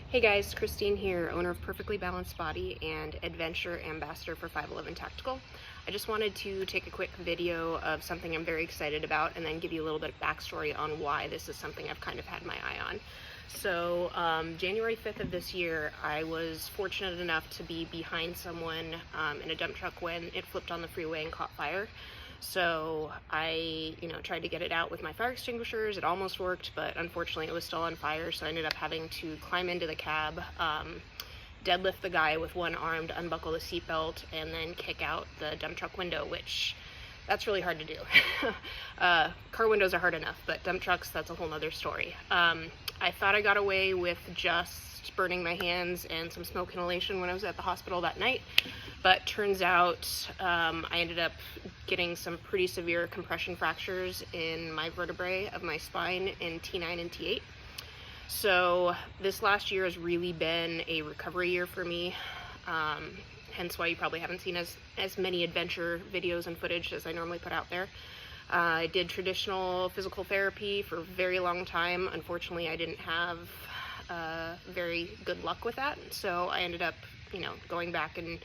Hey guys, Christine here, owner of Perfectly Balanced Body and Adventure Ambassador for 511 Tactical. I just wanted to take a quick video of something I'm very excited about and then give you a little bit of backstory on why this is something I've kind of had my eye on. So January 5th of this year, I was fortunate enough to be behind someone in a dump truck when it flipped on the freeway and caught fire. So I, tried to get it out with my fire extinguishers. It almost worked, but unfortunately it was still on fire. So I ended up having to climb into the cab, deadlift the guy with one arm to unbuckle the seatbelt, and then kick out the dump truck window, which that's really hard to do. Car windows are hard enough, but dump trucks, that's a whole nother story. I thought I got away with just burning my hands and some smoke inhalation when I was at the hospital that night, but turns out I ended up getting some pretty severe compression fractures in my vertebrae of my spine in T9 and T8. So this last year has really been a recovery year for me, hence why you probably haven't seen as many adventure videos and footage as I normally put out there. I did traditional physical therapy for a very long time. Unfortunately, I didn't have very good luck with that, so I ended up, going back and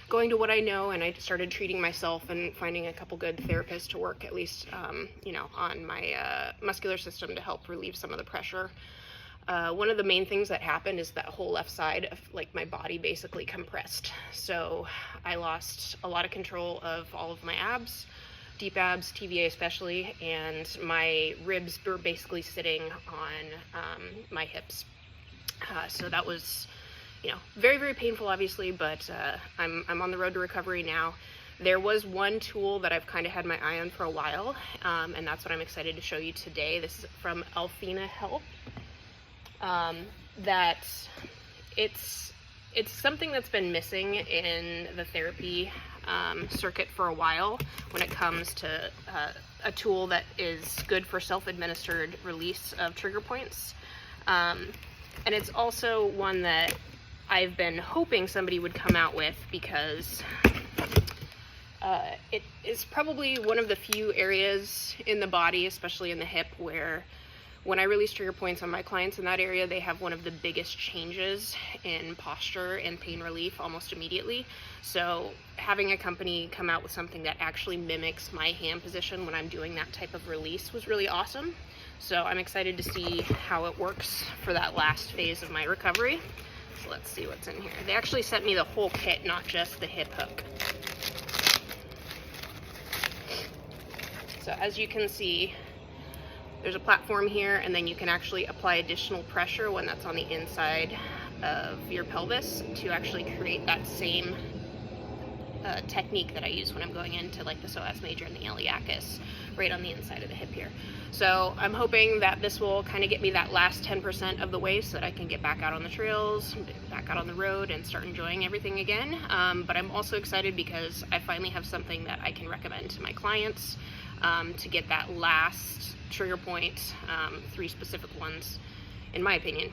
going to what I know, and I started treating myself and finding a couple good therapists to work at least, on my muscular system to help relieve some of the pressure. One of the main things that happened is that whole left side of my body basically compressed. So I lost a lot of control of all of my abs, deep abs, TVA especially, and my ribs were basically sitting on my hips. So that was, very, very painful, obviously, but I'm on the road to recovery now. There was one tool that I've kind of had my eye on for a while, and that's what I'm excited to show you today. This is from Alfina Health. That it's something that's been missing in the therapy circuit for a while when it comes to a tool that is good for self-administered release of trigger points. And it's also one that I've been hoping somebody would come out with because it is probably one of the few areas in the body, especially in the hip, where when I release trigger points on my clients in that area, they have one of the biggest changes in posture and pain relief almost immediately. So having a company come out with something that actually mimics my hand position when I'm doing that type of release was really awesome. So I'm excited to see how it works for that last phase of my recovery. So let's see what's in here. They actually sent me the whole kit, not just the hip hook. So as you can see, there's a platform here, and then you can actually apply additional pressure when that's on the inside of your pelvis to actually create that same technique that I use when I'm going into the psoas major and the iliacus, right on the inside of the hip here. So I'm hoping that this will kind of get me that last 10% of the way so that I can get back out on the trails, back out on the road, and start enjoying everything again. But I'm also excited because I finally have something that I can recommend to my clients to get that last trigger point, 3 specific ones, in my opinion,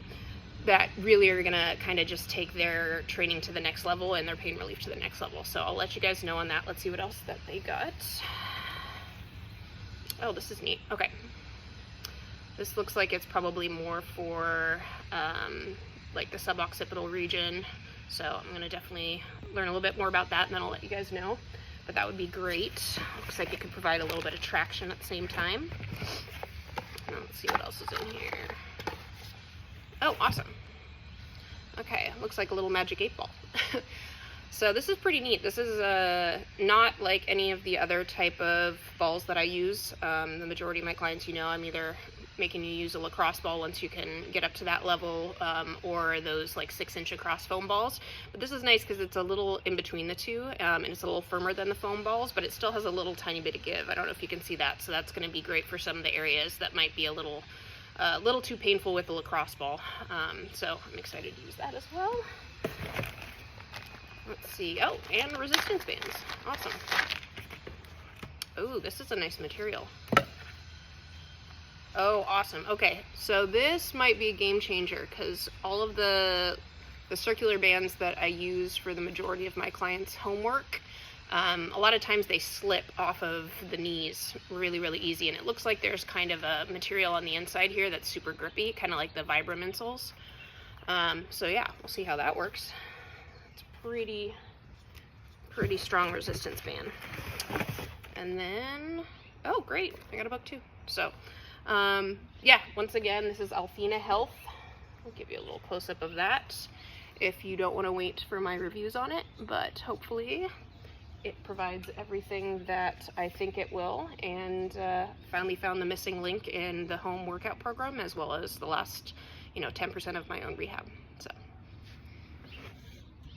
that really are gonna kind of just take their training to the next level and their pain relief to the next level. So I'll let you guys know on that. Let's see what else that they got. Oh, this is neat. Okay. This looks like it's probably more for the suboccipital region. So I'm gonna definitely learn a little bit more about that, and then I'll let you guys know. But that would be great. Looks like it could provide a little bit of traction at the same time. Let's see what else is in here. Oh, awesome. Okay, looks like a little magic 8-ball. So this is pretty neat. This is not like any of the other type of balls that I use. The majority of my clients, I'm either making you use a lacrosse ball once you can get up to that level, or those 6-inch across foam balls. But this is nice because it's a little in between the two, and it's a little firmer than the foam balls, but it still has a little tiny bit of give. I don't know if you can see that, so that's going to be great for some of the areas that might be a little too painful with the lacrosse ball. So I'm excited to use that as well. Let's see. Oh, and resistance bands. Awesome. Oh, this is a nice material. Oh, awesome. Okay, so this might be a game changer because all of the circular bands that I use for the majority of my clients' homework, a lot of times they slip off of the knees really, really easy, and it looks like there's kind of a material on the inside here that's super grippy, kind of like the Vibram insoles. So yeah, we'll see how that works. It's pretty strong resistance band. And then, oh great, I got a book too. So yeah, once again, this is Althena Health. I'll give you a little close-up of that if you don't want to wait for my reviews on it, but hopefully it provides everything that I think it will. And finally found the missing link in the home workout program, as well as the last 10% of my own rehab. So